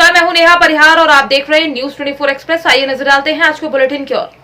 नमस्कार, मैं हूं नेहा परिहार और आप देख रहे हैं न्यूज 24 एक्सप्रेस। आइए नजर डालते हैं आज को बुलेटिन की ओर।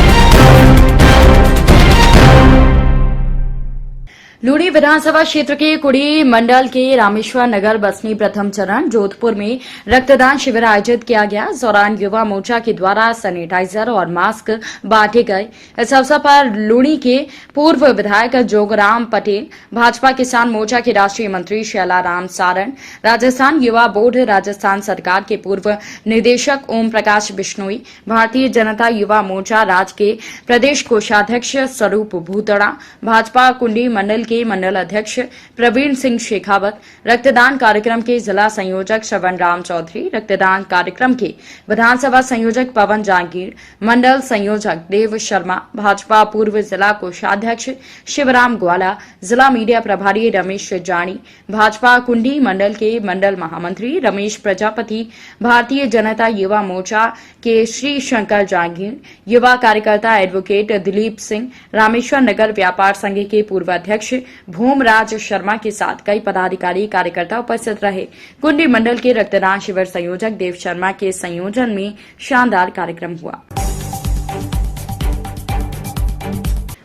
लूणी विधानसभा क्षेत्र के कुड़ी मंडल के रामेश्वर नगर बसनी प्रथम चरण जोधपुर में रक्तदान शिविर आयोजित किया गया। इस दौरान युवा मोर्चा के द्वारा सैनिटाइजर और मास्क बांटे गए। इस अवसर पर लूणी के पूर्व विधायक जोगराम पटेल, भाजपा किसान मोर्चा के राष्ट्रीय मंत्री शैलाराम सारण, राजस्थान युवा बोर्ड राजस्थान सरकार के पूर्व निदेशक ओम प्रकाश बिश्नोई, भारतीय जनता युवा मोर्चा राज्य के प्रदेश कोषाध्यक्ष स्वरूप भूतड़ा, भाजपा कुंडी मंडल के मंडल अध्यक्ष प्रवीण सिंह शेखावत, रक्तदान कार्यक्रम के जिला संयोजक श्रवण राम चौधरी, रक्तदान कार्यक्रम के विधानसभा संयोजक पवन जहांगीर, मंडल संयोजक देव शर्मा, भाजपा पूर्व जिला कोषाध्यक्ष शिवराम ग्वाला, जिला मीडिया प्रभारी रमेश जानी, भाजपा कुंडी मंडल के मंडल महामंत्री रमेश प्रजापति, भारतीय जनता युवा मोर्चा के श्री शंकर जहांगीर, युवा कार्यकर्ता एडवोकेट दिलीप सिंह, रामेश्वर नगर व्यापार संघ के पूर्व अध्यक्ष भूमराज शर्मा के साथ कई पदाधिकारी कार्यकर्ता उपस्थित रहे। कुंडी मंडल के रक्तदान शिविर संयोजक देव शर्मा के संयोजन में शानदार कार्यक्रम हुआ।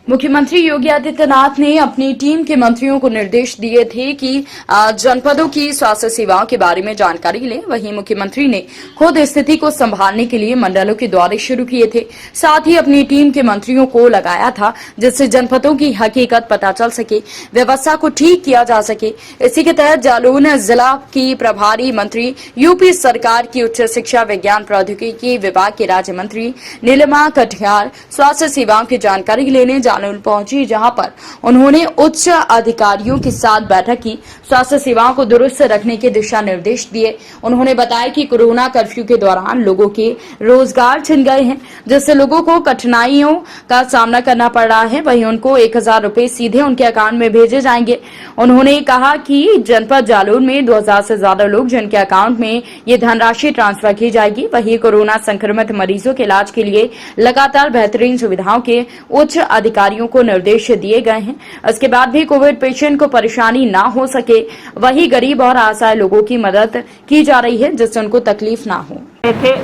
मुख्यमंत्री योगी आदित्यनाथ ने अपनी टीम के मंत्रियों को निर्देश दिए थे कि जनपदों की स्वास्थ्य सेवाओं के बारे में जानकारी लें। वहीं मुख्यमंत्री ने खुद स्थिति को संभालने के लिए मंडलों के दौरे शुरू किए थे। साथ ही अपनी टीम के मंत्रियों को लगाया था जिससे जनपदों की हकीकत पता चल सके, व्यवस्था को ठीक किया जा सके। इसी के तहत जालौन जिला की प्रभारी मंत्री, यूपी सरकार की उच्च शिक्षा विज्ञान प्रौद्योगिकी विभाग के राज्य मंत्री नीलिमा कटियार स्वास्थ्य सेवाओं की जानकारी लेने जालौन पहुंची, जहां पर उन्होंने उच्च अधिकारियों के साथ बैठक की। स्वास्थ्य सेवाओं को दुरुस्त रखने के दिशा निर्देश दिए। उन्होंने बताया कि कोरोना कर्फ्यू के दौरान लोगों के रोजगार छिन गए हैं, जिससे लोगों को कठिनाइयों का सामना करना पड़ रहा है। वहीं उनको 1000 रुपए सीधे उनके अकाउंट में भेजे जाएंगे। उन्होंने कहा कि जनपद जालौन में 2000 से ज्यादा लोग जिनके अकाउंट में ये धनराशि ट्रांसफर की जाएगी। वहीं कोरोना संक्रमित मरीजों के इलाज के लिए लगातार बेहतरीन सुविधाओं के उच्च अधिकारियों को निर्देश दिए गए हैं। इसके बाद भी कोविड पेशेंट को परेशानी न हो सके, वही गरीब और असहाय लोगों की मदद की जा रही है जिससे उनको तकलीफ ना हो।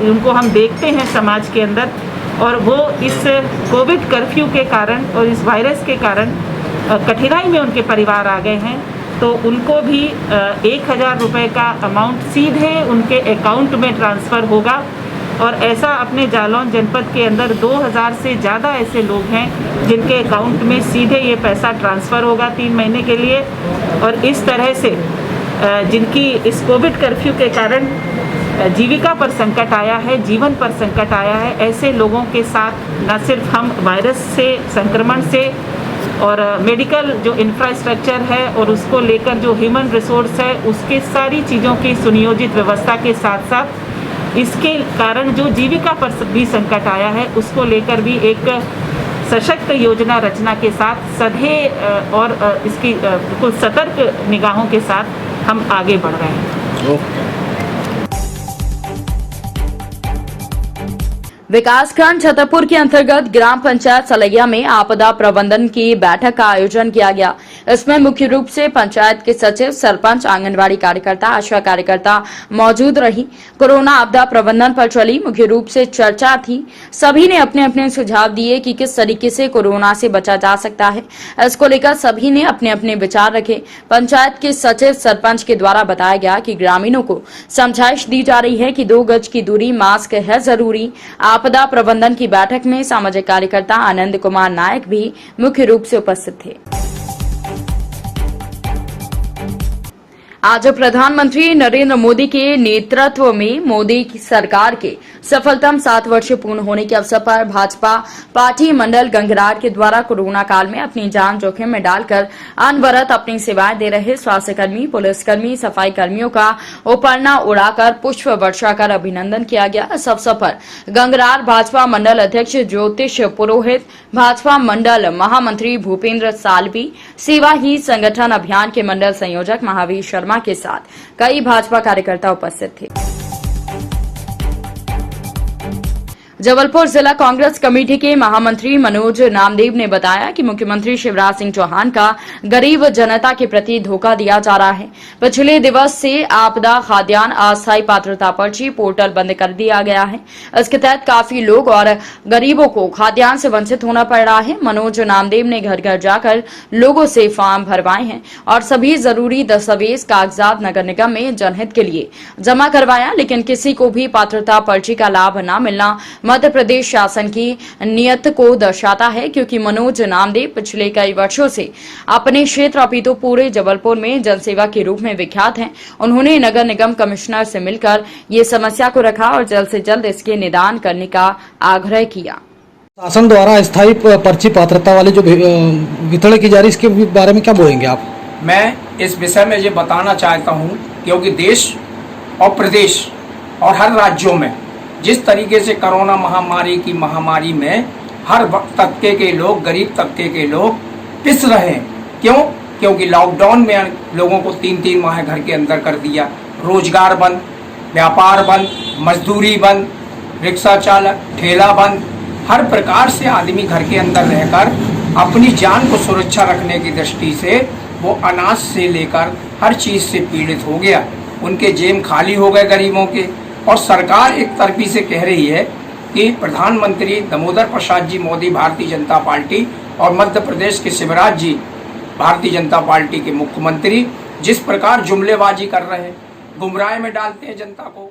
उनको हम देखते हैं समाज के अंदर, और वो इस कोविड कर्फ्यू के कारण और इस वायरस के कारण कठिनाई में उनके परिवार आ गए हैं, तो उनको भी 1000 रुपए का अमाउंट सीधे उनके अकाउंट में ट्रांसफ़र होगा। और ऐसा अपने जालौन जनपद के अंदर 2000 से ज़्यादा ऐसे लोग हैं जिनके अकाउंट में सीधे ये पैसा ट्रांसफ़र होगा 3 महीने के लिए। और इस तरह से जिनकी इस कोविड कर्फ्यू के कारण जीविका पर संकट आया है, जीवन पर संकट आया है, ऐसे लोगों के साथ न सिर्फ हम वायरस से संक्रमण से और मेडिकल जो इंफ्रास्ट्रक्चर है और उसको लेकर जो ह्यूमन रिसोर्स है उसके सारी चीज़ों की सुनियोजित व्यवस्था के साथ साथ इसके कारण जो जीविका पर भी संकट आया है उसको लेकर भी एक सशक्त योजना रचना के साथ सधे और इसकी बिल्कुल सतर्क निगाहों के साथ हम आगे बढ़ रहे हैं। विकासखंड छतरपुर के अंतर्गत ग्राम पंचायत सलैया में आपदा प्रबंधन की बैठक का आयोजन किया गया। इसमें मुख्य रूप से पंचायत के सचिव, सरपंच, आंगनबाड़ी कार्यकर्ता, आशा कार्यकर्ता मौजूद रही। कोरोना आपदा प्रबंधन पर चली मुख्य रूप से चर्चा थी। सभी ने अपने अपने सुझाव दिए कि किस तरीके से कोरोना से बचा जा सकता है। इसको लेकर सभी ने अपने अपने विचार रखे। पंचायत के सचिव, सरपंच के द्वारा बताया गया कि ग्रामीणों को समझाइश दी जा रही है कि 2 गज की दूरी, मास्क है जरूरी। आपदा प्रबंधन की बैठक में सामाजिक कार्यकर्ता आनंद कुमार नायक भी मुख्य रूप से उपस्थित थे। आज प्रधानमंत्री नरेंद्र मोदी के नेतृत्व में मोदी की सरकार के सफलतम 7 वर्ष पूर्ण होने के अवसर पर भाजपा पार्टी मंडल गंगरार के द्वारा कोरोना काल में अपनी जान जोखिम में डालकर अनवरत अपनी सेवाएं दे रहे स्वास्थ्यकर्मी, पुलिसकर्मी, सफाई कर्मियों का उपरना उड़ाकर पुष्प वर्षा कर अभिनंदन किया गया। इस अवसर पर गंगरार भाजपा मंडल अध्यक्ष ज्योतिष पुरोहित, भाजपा मंडल महामंत्री भूपेंद्र सालवी, सेवा ही संगठन अभियान के मंडल संयोजक महावीर शर्मा के साथ कई भाजपा कार्यकर्ता उपस्थित थे। जबलपुर जिला कांग्रेस कमेटी के महामंत्री मनोज नामदेव ने बताया कि मुख्यमंत्री शिवराज सिंह चौहान का गरीब जनता के प्रति धोखा दिया जा रहा है। पिछले दिवस से आपदा खाद्यान्न अस्थायी पात्रता पर्ची पोर्टल बंद कर दिया गया है। इसके तहत काफी लोग और गरीबों को खाद्यान्न से वंचित होना पड़ रहा है। मनोज नामदेव ने घर घर जाकर लोगों से फॉर्म भरवाए हैं और सभी जरूरी दस्तावेज कागजात नगर निगम में जनहित के लिए जमा करवाया, लेकिन किसी को भी पात्रता पर्ची का लाभ न मिलना मध्य प्रदेश शासन की नीयत को दर्शाता है, क्योंकि मनोज नामदेव पिछले कई वर्षों से अपने क्षेत्र अपितु पूरे जबलपुर में जनसेवा के रूप में विख्यात हैं। उन्होंने नगर निगम कमिश्नर से मिलकर ये समस्या को रखा और जल्द से जल्द इसके निदान करने का आग्रह किया। शासन द्वारा स्थायी पर्ची पात्रता वाली जो वितरण की जा रही है, इसके बारे में क्या बोलेंगे आप? मैं इस विषय में ये बताना चाहता हूँ, क्योंकि देश और प्रदेश और हर राज्यों में जिस तरीके से कोरोना महामारी में हर तबके के लोग, गरीब तबके के लोग पिस रहे हैं। क्यों? क्योंकि लॉकडाउन में लोगों को 3-3 माह घर के अंदर कर दिया। रोजगार बंद, व्यापार बंद, मजदूरी बंद, रिक्शा चालक, ठेला बंद। हर प्रकार से आदमी घर के अंदर रहकर अपनी जान को सुरक्षा रखने की दृष्टि से वो अनाज से लेकर हर चीज से पीड़ित हो गया। उनके जेब खाली हो गए गरीबों के। और सरकार एक तरफी से कह रही है कि प्रधानमंत्री दामोदर प्रसाद जी मोदी भारतीय जनता पार्टी और मध्य प्रदेश के शिवराज जी भारतीय जनता पार्टी के मुख्यमंत्री जिस प्रकार जुमलेबाजी कर रहे हैं, गुमराह में डालते हैं जनता को।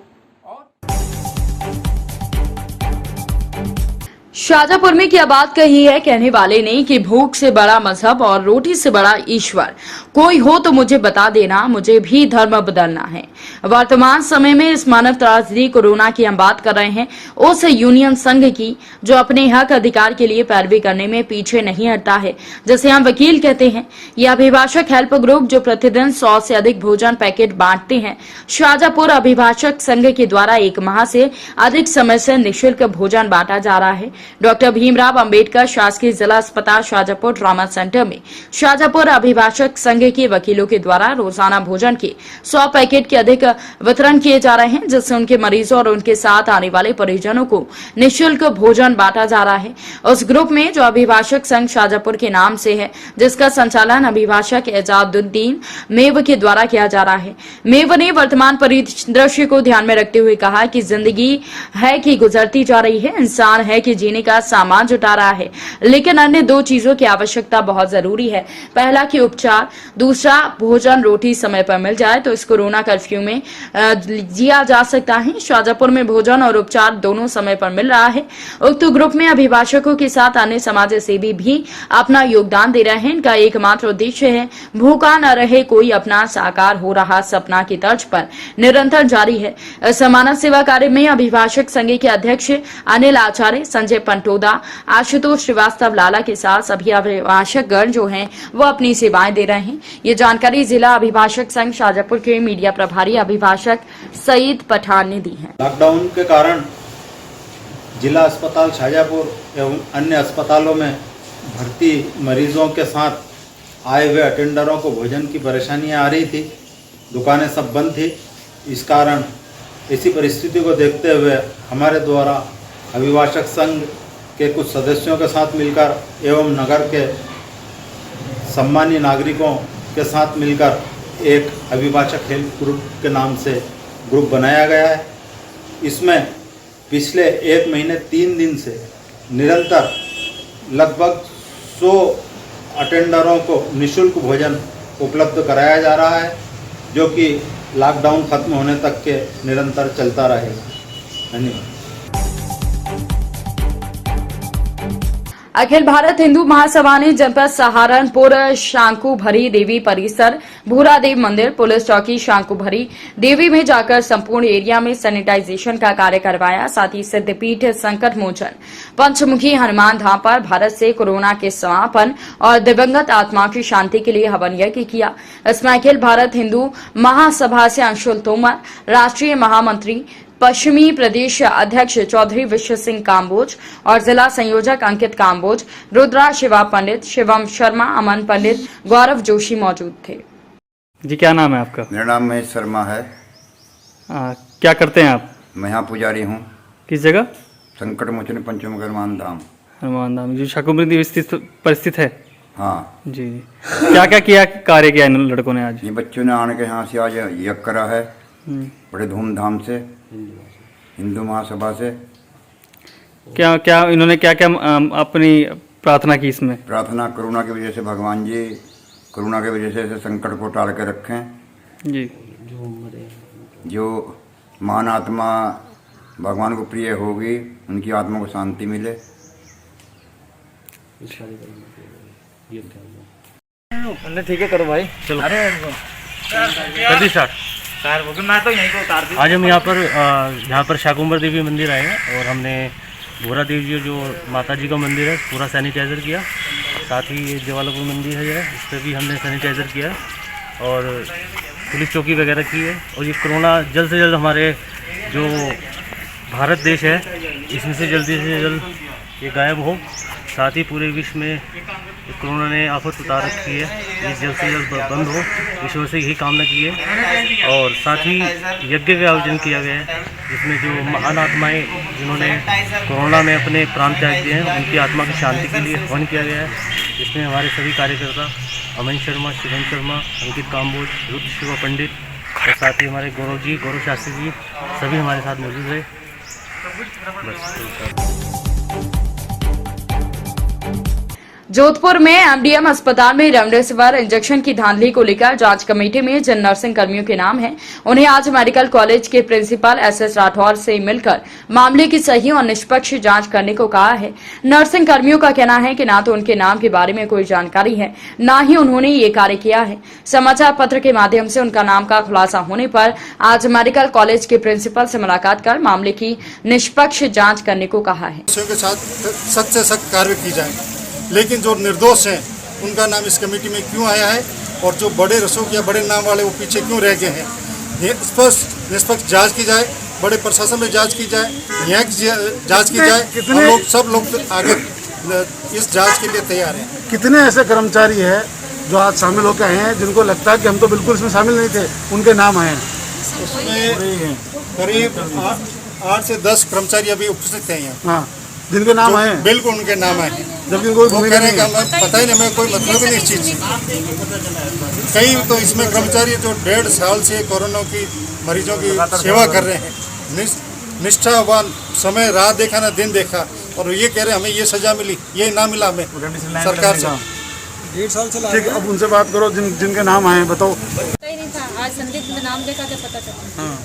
शाजापुर में क्या बात कही है कहने वाले ने कि भूख से बड़ा मजहब और रोटी से बड़ा ईश्वर, कोई हो तो मुझे बता देना, मुझे भी धर्म बदलना है। वर्तमान समय में इस मानव त्रासदी कोरोना की हम बात कर रहे हैं, उस यूनियन संघ की जो अपने हक अधिकार के लिए पैरवी करने में पीछे नहीं हटता है, जैसे हम वकील कहते हैं। यह अभिभाषक हेल्प ग्रुप जो प्रतिदिन 100 से अधिक भोजन पैकेट बांटते हैं। शाजापुर अभिभाषक संघ के द्वारा 1 माह से अधिक समय से निःशुल्क भोजन बांटा जा रहा है। डॉक्टर भीमराव अंबेडकर शासकीय जिला अस्पताल शाजापुर ट्रॉमा सेंटर में शाजापुर अभिभाषक संघ के वकीलों के द्वारा रोजाना भोजन के 100 पैकेट के अधिक वितरण किए जा रहे हैं, जिससे उनके मरीजों और उनके साथ आने वाले परिजनों को निःशुल्क भोजन बांटा जा रहा है। उस ग्रुप में जो अभिभाषक संघ शाजापुर के नाम से है, जिसका संचालन अभिभाषक एजाजुद्दीन मेव के द्वारा किया जा रहा है। मेव ने वर्तमान परिदृश्य को ध्यान में रखते हुए कहा कि जिंदगी है कि गुजरती जा रही है, इंसान है कि जीने का सामान जुटा रहा है, लेकिन अन्य 2 चीजों की आवश्यकता बहुत जरूरी है। पहला कि उपचार, दूसरा भोजन रोटी समय पर मिल जाए तो इस कोरोना कर्फ्यू में जिया जा सकता है। शाजापुर में भोजन और उपचार दोनों समय पर मिल रहा है। उक्त ग्रुप में अभिभाषकों के साथ अन्य समाज सेवी भी अपना योगदान दे रहे हैं। इनका एकमात्र उद्देश्य है भूखा न रहे कोई, अपना साकार हो रहा सपना की तर्ज पर निरंतर जारी है। इस मानव सेवा कार्य में अभिभाषक संघ के अध्यक्ष अनिल आचार्य, संजय पंटोदा, आशुतोष श्रीवास्तव लाला के साथ सभी अभिभाषकगण जो हैं वो अपनी सेवाएं दे रहे हैं। ये जानकारी जिला अभिभाषक संघ शाजापुर के मीडिया प्रभारी अभिभाषक सईद पठान ने दी है। लॉकडाउन के कारण जिला अस्पताल शाजापुर एवं अन्य अस्पतालों में भर्ती मरीजों के साथ आए हुए अटेंडरों को भोजन की परेशानियां आ रही थी। दुकानें सब बंद थी। इस कारण इसी परिस्थिति को देखते हुए हमारे द्वारा अभिभाषक संघ के कुछ सदस्यों के साथ मिलकर एवं नगर के सम्मानीय नागरिकों के साथ मिलकर एक अभिभाषक हेल्प ग्रुप के नाम से ग्रुप बनाया गया है। इसमें पिछले 1 महीने 3 दिन से निरंतर लगभग 100 अटेंडरों को निःशुल्क भोजन उपलब्ध कराया जा रहा है, जो कि लॉकडाउन खत्म होने तक के निरंतर चलता रहेगा। धन्यवाद। अखिल भारत हिंदू महासभा ने जनपद सहारनपुर शांकुभरी देवी परिसर, भूरादेव मंदिर, पुलिस चौकी शांकुभरी देवी में जाकर संपूर्ण एरिया में सैनिटाइजेशन का कार्य करवाया। साथ ही सिद्धपीठ संकट मोचन पंचमुखी हनुमान धाम पर भारत से कोरोना के समापन और दिवंगत आत्मा की शांति के लिए हवन यज्ञ किया। इसमें अखिल भारत हिंदू महासभा से अंशुल तोमर, राष्ट्रीय महामंत्री पश्चिमी प्रदेश अध्यक्ष चौधरी विश्व सिंह काम्बोज और जिला संयोजक अंकित काम्बोज, रुद्रा शिवा पंडित, शिवम शर्मा, अमन पंडित, गौरव जोशी मौजूद थे। जी क्या नाम है आपका? मेरा नाम महेश शर्मा है। क्या करते हैं आप? मैं यहाँ पुजारी हूँ। किस जगह? संकट मोचन पंचम हनुमान धाम। हनुमान धाम जो शाकुंभरी स्थित परिस्थित है। हाँ जी जी। क्या क्या किया, कार्य किया इन लड़कों ने आज? ये बच्चों ने आने के यहाँ से आज यज्ञ करा है बड़े धूमधाम से हिंदू महासभा से। क्या क्या इन्होंने क्या क्या अपनी प्रार्थना की इसमें? प्रार्थना कोरोना की वजह से भगवान जी कोरोना की वजह से ऐसे संकट को टाल के रखें जी। जो महान आत्मा भगवान को प्रिय होगी उनकी आत्मा को शांति मिले। ठीक है करो भाई चलो। कर दी स्टार्ट। आज हम यहाँ पर शाकुंभरी देवी मंदिर आए हैं और हमने भोरा देवी जो माता जी का मंदिर है पूरा सैनिटाइज़र किया। साथ ही ये जवालापुर मंदिर है इस पर भी हमने सैनिटाइज़र किया और पुलिस चौकी वगैरह की है। और ये कोरोना जल्द से जल्द हमारे जो भारत देश है इसमें से जल्दी से जल्द ये गायब हो। साथ ही पूरे विश्व में कोरोना ने आफत उतार रखी है, ये जल्द से जल्द बंद हो, ईश्वर से यही कामना की है। और साथ ही यज्ञ का आयोजन किया गया है जिसमें जो महान आत्माएं जिन्होंने कोरोना में अपने प्राण त्याग दिए हैं उनकी आत्मा की शांति के लिए हवन किया गया है। जिसमें हमारे सभी कार्यकर्ता अमन शर्मा, शिवम शर्मा, अंकित काम्बोज, रुद्र शिवा पंडित और साथ ही हमारे गौरव शास्त्री जी सभी हमारे साथ मौजूद रहे। जोधपुर में एमडीएम अस्पताल में रेमडेसिविर इंजेक्शन की धांधली को लेकर जांच कमेटी में जिन नर्सिंग कर्मियों के नाम हैं, उन्हें आज मेडिकल कॉलेज के प्रिंसिपल एसएस राठौर से मिलकर मामले की सही और निष्पक्ष जांच करने को कहा है। नर्सिंग कर्मियों का कहना है कि न तो उनके नाम के बारे में कोई जानकारी है, न ही उन्होंने ये कार्य किया है। समाचार पत्र के माध्यम से उनका नाम का खुलासा होने पर आज मेडिकल कॉलेज के प्रिंसिपल से मुलाकात कर मामले की निष्पक्ष जाँच करने को कहा है। सख्त से सख्त कार्रवाई की जाए, लेकिन जो निर्दोष हैं उनका नाम इस कमेटी में क्यों आया है और जो बड़े रसूख या बड़े नाम वाले वो पीछे क्यों रह गए हैं, ये स्पष्ट निष्पक्ष जांच की जाए। बड़े प्रशासन में जांच की जाए, यहाँ की जांच की जाए। हम लोग सब लोग आगे इस जांच के लिए तैयार हैं। कितने ऐसे कर्मचारी हैं जो आज शामिल होकर आए हैं जिनको लगता है कि हम तो बिल्कुल इसमें शामिल नहीं थे, उनके नाम आए हैं? उसमें करीब 8 से 10 कर्मचारी अभी उपस्थित हैं यहाँ। हाँ, जिनके नाम आए हैं, बिल्कुल उनके नाम आए हैं, जबकि कोई भूमिका नहीं है। पता ही नहीं, हमें कोई मतलब ही नहीं इस चीज़ से। कई तो इसमें कर्मचारी जो 1.5 साल से कोरोना की मरीजों की सेवा कर रहे हैं, निष्ठावान, समय रात देखा ना दिन देखा, और ये कह रहे हैं हमें ये सजा मिली, ये ना मिला हमें सरकार से। 1.5 साल चला। ठीक, अब उनसे बात करो जिनके नाम आए हैं, बताओ। नहीं था, आज संदिग्ध में नाम देखा तो पता चला। हाँ,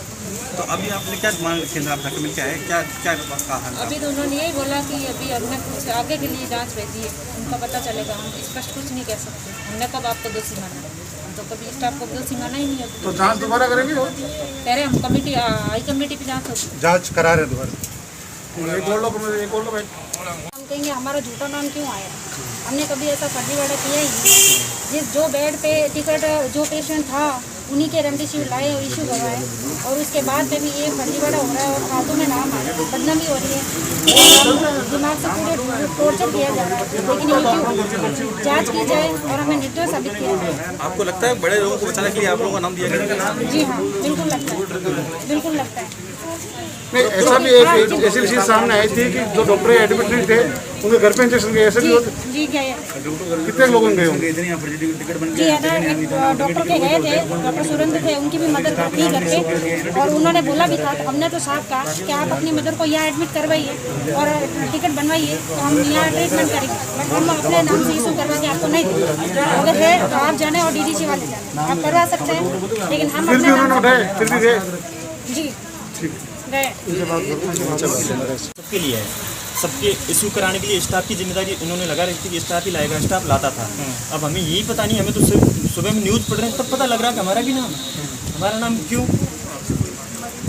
तो अभी आपने क्या मांग केंद्र आप जाकर मिलकर आए, क्या क्या कहा? अभी तो उन्होंने यही बोला कि अभी हमने कुछ आगे के लिए जांच भेजी है, उनका पता चलेगा। हम स्पष्ट कुछ नहीं कह सकते। हमने कब आपको दोषी माना? हम तो कभी स्टाफ को दोषी माना ही नहीं है। तो जांच दोबारा करेंगे? कह रहे हम कमेटी हाई कमेटी पे जांच करा रहे दोबारा। एक और लो भाई। हम कहेंगे हमारा झूठा नाम क्यों आया? हमने कभी ऐसा फर्जीवाड़ा किया ही नहीं। जो बेड पे टिकट जो पेशेंट था उन्हीं के रेमडेसिविर लाए और इशू करवाए, और उसके बाद में भी ये फर्जीवाड़ा हो रहा है और खातों में नाम आया, बदनामी हो रही है, दिमाग से पूरे टॉर्चर किया जा रहा है। लेकिन ये क्यों? जांच की जाए और हमें निर्दोष साबित किया जाए। आपको लगता है बड़े लोगों को बचाने के लिए आप लोगों का नाम दिया गया? जी हाँ, बिल्कुल लगता है, बिल्कुल लगता है। नहीं, ऐसा भी एक ऐसी चीज सामने आई थी कि जो डॉक्टर एडमिट नहीं थे उनके घर पे इंजेक्शन गए, ऐसे भी होते? जी गए। कितने लोगों गए होंगे? जी है ना, डॉक्टर के गए थे, डॉक्टर सुरेंद्र थे, उनकी भी मदद की घर पे, और उन्होंने बोला भी था। हमने तो साफ कहा कि आप अपनी मदर को यहाँ एडमिट करवाइए और टिकट बनवाइए, तो हम यहाँ ट्रीटमेंट करेंगे। बट हम अपने नाम से इशू करवा के आपको नहीं देंगे। अगर है तो आप जाने और डीडीसी वाले जाने, आप करवा सकते हैं, लेकिन हम फिर भी उन्होंने उठाए, फिर भी गए? जी गए। सबके लिए है, सबके इशू कराने के लिए स्टाफ की जिम्मेदारी इन्होंने लगा रखी थी कि स्टाफ ही लाएगा, स्टाफ लाता था। अब हमें यही पता नहीं, हमें तो सुबह में न्यूज़ पढ़ रहे हैं तब पता लग रहा है कि हमारा भी नाम है। हमारा नाम क्यों,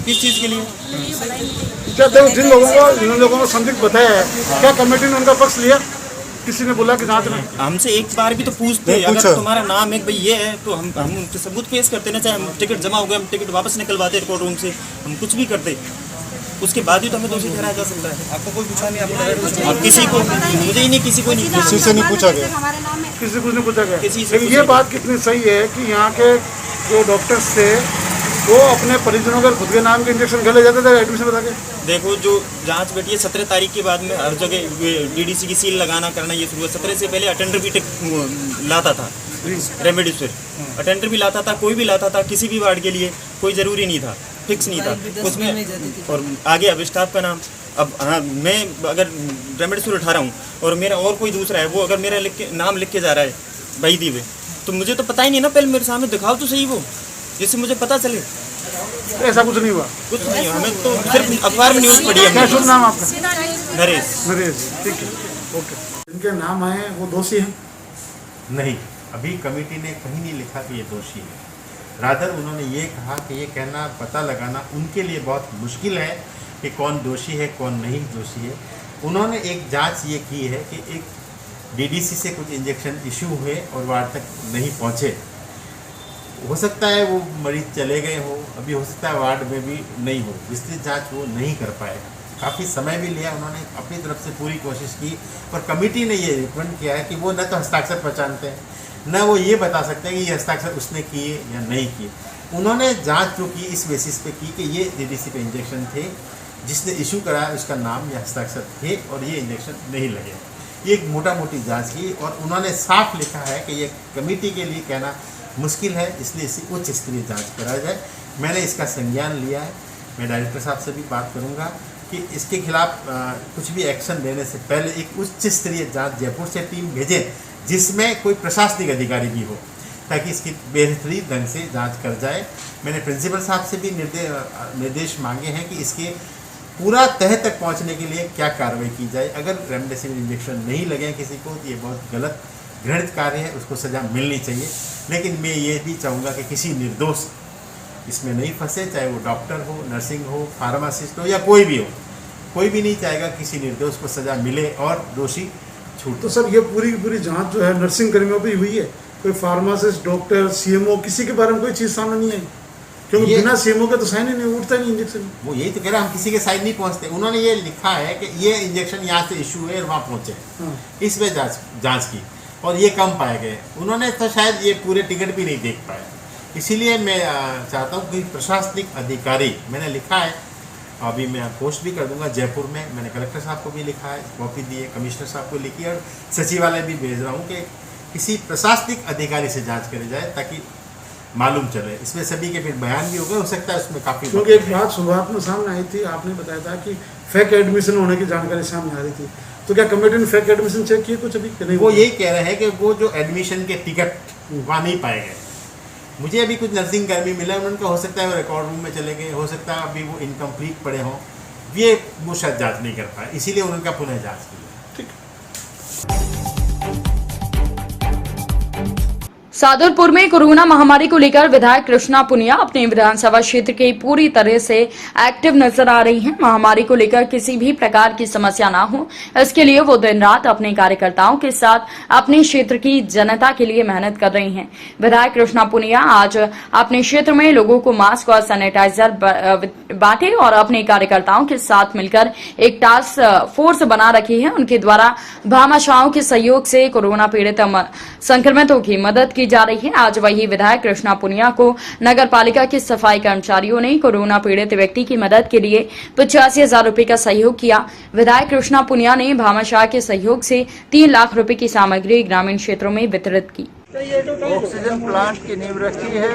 किस चीज़ के लिए? क्या जिन लोगों को संदिग्ध बताया है, क्या कमेटी ने उनका पक्ष लिया? किसी ने बोला कि जांच में? हमसे एक बार भी तो पूछते, अगर तुम्हारा नाम है भाई ये है तो हम उनके सबूत पेश करते ना, चाहे हम टिकट जमा हो गया, हम टिकट वापस निकलवाते कोर्ट रूम से, हम कुछ भी करते, उसके बाद ही तो हमें दोषी ठहराया जा सकता है। आपको कोई पूछा नहीं? आपको किसी को? मुझे ही नहीं, किसी को नहीं, किसी से नहीं पूछा गया, किसी कुछ नहीं पूछा गया। किसी से ये बात कितनी सही है कि यहाँ के जो डॉक्टर्स थे वो अपने परिजनों का खुद के नाम के इंजेक्शन घर ले जाते थे एडमिशन बता के। देखो जो जांच बैठी है 17 तारीख के बाद में हर जगह डीडीसी की सील लगाना करना ये शुरू हुआ। 17 से पहले अटेंडर भी लाता था रेमडेसिविर, अटेंडर भी लाता था, कोई भी लाता था किसी भी वार्ड के लिए, कोई ज़रूरी नहीं था, फिक्स नहीं था उसमें। और आगे अब स्टाफ का नाम, अब हाँ मैं अगर रेमडेसिविर उठा रहा हूँ और मेरा और कोई दूसरा है, वो अगर मेरा नाम लिख के जा रहा है भाई दीवे, तो मुझे तो पता ही नहीं ना, पहले मेरे सामने दिखाओ तो सही वो, जिससे मुझे पता चले। ऐसा कुछ नहीं हुआ? कुछ नहीं, हमें तो सिर्फ अखबार में न्यूज़ पढ़ी है। क्या शुभ नाम आपका? नरेश। नरेश, ठीक है, ओके। इनके नाम आए वो दोषी हैं? नहीं, अभी कमेटी ने कहीं नहीं लिखा कि ये दोषी है। रादर उन्होंने ये कहा कि ये कहना, पता लगाना उनके लिए बहुत मुश्किल है कि कौन दोषी है कौन नहीं दोषी है। उन्होंने एक जांच ये की है कि एक डीडीसी से कुछ इंजेक्शन इशू हुए और वार्ड तक नहीं पहुँचे। हो सकता है वो मरीज चले गए हो, अभी हो सकता है वार्ड में भी नहीं हो, विस्तृत जांच वो नहीं कर पाएगा। काफ़ी समय भी लिया, उन्होंने अपनी तरफ से पूरी कोशिश की और कमेटी ने ये रिकमेंड किया है कि वो न तो हस्ताक्षर पहचानते हैं, न वो ये बता सकते हैं कि ये हस्ताक्षर उसने किए या नहीं किए। उन्होंने जांच जो की इस बेसिस पे की कि ये डीडीसी पे इंजेक्शन थे, जिसने इशू कराया उसका नाम या हस्ताक्षर थे और ये इंजेक्शन नहीं लगे। ये एक मोटा मोटी जाँच की और उन्होंने साफ लिखा है कि ये कमेटी के लिए कहना मुश्किल है, इसलिए इसी उच्च स्तरीय जाँच कराया जाए। मैंने इसका संज्ञान लिया है, मैं डायरेक्टर साहब से भी बात करूँगा कि इसके खिलाफ कुछ भी एक्शन लेने से पहले एक उच्च स्तरीय जांच जयपुर से टीम भेजें, जिसमें कोई प्रशासनिक अधिकारी भी हो, ताकि इसकी बेहतरीन ढंग से जांच कर जाए। मैंने प्रिंसिपल साहब से भी निर्देश मांगे हैं कि इसके पूरा तह तक पहुंचने के लिए क्या कार्रवाई की जाए। अगर रेमडेसिविर इंजेक्शन नहीं लगे किसी को तो ये बहुत गलत घृणित कार्य है, उसको सज़ा मिलनी चाहिए। लेकिन मैं ये भी चाहूँगा कि किसी निर्दोष इसमें नहीं फंसे, चाहे वो डॉक्टर हो, नर्सिंग हो, फार्मासिस्ट हो या कोई भी हो, कोई भी नहीं चाहेगा किसी निर्दोष को सज़ा मिले और दोषी छूट। तो सर ये पूरी की पूरी जांच जो है नर्सिंग कर्मियों पर हुई है, कोई फार्मासिस्ट, डॉक्टर, सीएमओ किसी के बारे में कोई चीज़ सामने नहीं आई? क्योंकि बिना सीएमओ के तो साइन ही नहीं उठता, नहीं इंजेक्शन। वो यही तो कह रहा है, हम किसी के साइन नहीं पहुँचते। उन्होंने ये लिखा है कि ये इंजेक्शन यहाँ से इशू है और वहाँ पहुँचे, इसमें जाँच की और ये कम पाए गए। उन्होंने तो शायद ये पूरे टिकट भी नहीं देख पाए। इसीलिए मैं चाहता हूँ कि प्रशासनिक अधिकारी, मैंने लिखा है, अभी मैं पोस्ट भी कर दूंगा जयपुर में, मैंने कलेक्टर साहब को भी लिखा है, कॉपी दी है, कमिश्नर साहब को लिखी है और सचिवालय भी भेज रहा हूँ कि किसी प्रशासनिक अधिकारी से जांच करी जाए ताकि मालूम चले। इसमें सभी के फिर बयान भी हो सकता है उसमें काफ़ी। क्योंकि एक बात शुरुआत में सामने आई थी, आपने बताया था कि फेक एडमिशन होने की जानकारी सामने आ रही थी, तो क्या कमेटी ने फेक एडमिशन चेक किए कुछ अभी नहीं? वो यही कह रहे हैं कि वो जो एडमिशन के टिकट वहाँ नहीं पाए गए। मुझे अभी कुछ नर्सिंग कर्मी मिला, उनका हो सकता है वो रिकॉर्ड रूम में चले गए, हो सकता है अभी वो इनकम्प्लीट पड़े हों, ये वो शायद जांच नहीं कर पाए, इसीलिए उनका पुनः जांच की। सादुलपुर में कोरोना महामारी को लेकर विधायक कृष्णा पुनिया अपने विधानसभा क्षेत्र के पूरी तरह से एक्टिव नजर आ रही हैं। महामारी को लेकर किसी भी प्रकार की समस्या ना हो, इसके लिए वो दिन रात अपने कार्यकर्ताओं के साथ अपने क्षेत्र की जनता के लिए मेहनत कर रही हैं। विधायक कृष्णा पुनिया आज अपने क्षेत्र में लोगों को मास्क और सैनिटाइजर बांटे और अपने कार्यकर्ताओं के साथ मिलकर एक टास्क फोर्स बना रखी है। उनके द्वारा भामाशाहों के सहयोग से कोरोना पीड़ित संक्रमितों की मदद की जा रही है। आज वही विधायक कृष्णा पुनिया को नगर पालिका के सफाई कर्मचारियों ने कोरोना पीड़ित व्यक्ति की मदद के लिए 85,000 रुपए का सहयोग किया। विधायक कृष्णा पुनिया ने भामाशाह के सहयोग से 3 लाख रुपए की सामग्री ग्रामीण क्षेत्रों में वितरित की। ऑक्सीजन प्लांट की नींव रखी है।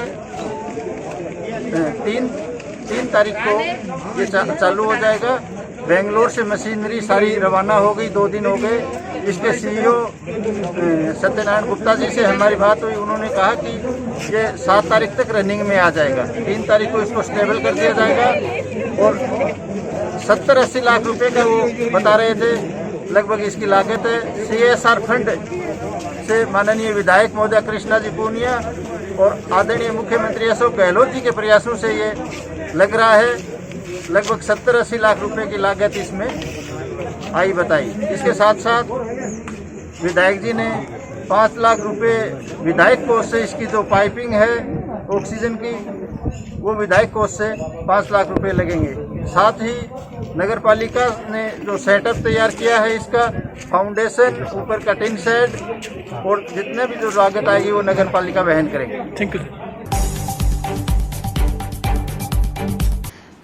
3 तारीख को ये चालू हो जाएगा। बेंगलोर से मशीनरी सारी रवाना हो गई, 2 दिन हो गए। इसके सीईओ सत्यनारायण गुप्ता जी से हमारी बात हुई, उन्होंने कहा कि ये 7 तारीख तक रनिंग में आ जाएगा। 3 तारीख को इसको स्टेबल कर दिया जाएगा और 70-80 लाख रुपए का वो बता रहे थे लगभग इसकी लागत है। CSR फंड से माननीय विधायक महोदय कृष्णा जी पुनिया और आदरणीय मुख्यमंत्री अशोक गहलोत जी के प्रयासों से ये लग रहा है। लगभग 70-80 लाख रुपए की लागत इसमें आई बताई। इसके साथ साथ विधायक जी ने 5 लाख रुपए विधायक कोष से, इसकी जो पाइपिंग है ऑक्सीजन की वो विधायक कोष से 5 लाख रुपए लगेंगे। साथ ही नगर पालिका ने जो सेटअप तैयार किया है, इसका फाउंडेशन, ऊपर का टिन शेड और जितने भी जो लागत आएगी वो नगर पालिका वहन करेगी। Thank you.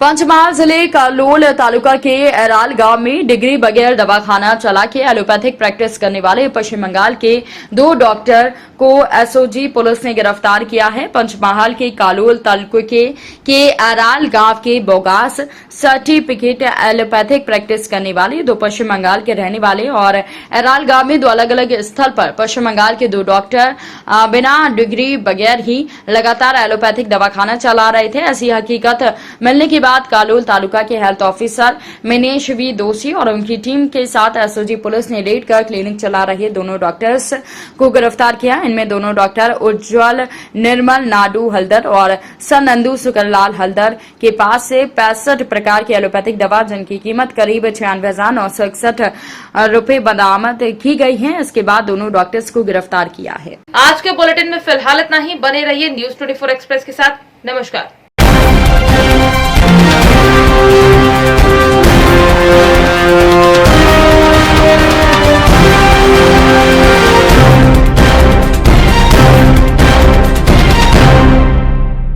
पंचमहाल जिले कालोल तालुका के एराल गांव में डिग्री बगैर दवाखाना चला के एलोपैथिक प्रैक्टिस करने वाले पश्चिम बंगाल के 2 डॉक्टर को एसओजी पुलिस ने गिरफ्तार किया है। पंचमहाल के कालोल तालुके के एराल गांव के बोगास सर्टिफिकेट एलोपैथिक प्रैक्टिस करने वाले 2 पश्चिम बंगाल के रहने वाले और एराल गांव में 2 अलग अलग स्थल पर पश्चिम बंगाल के 2 डॉक्टर बिना डिग्री बगैर ही लगातार एलोपैथिक दवाखाना चला रहे थे। ऐसी हकीकत मिलने के बाद कालोल तालुका के हेल्थ ऑफिसर मिनेश वी दोषी और उनकी टीम के साथ एसओजी पुलिस ने रेड कर क्लिनिक चला रहे दोनों डॉक्टर्स को गिरफ्तार किया। इनमें दोनों डॉक्टर उज्जवल निर्मल नाडू हल्दर और सनंदू सुकरलाल हल्दर के पास से 65 प्रकार की एलोपैथिक दवा जिनकी कीमत करीब 96,961 रुपए बरामद की गई है। इसके बाद दोनों डॉक्टर्स को गिरफ्तार किया है। आज के बुलेटिन में फिलहाल इतना ही। बने रहिए न्यूज़ 24 एक्सप्रेस के साथ। नमस्कार।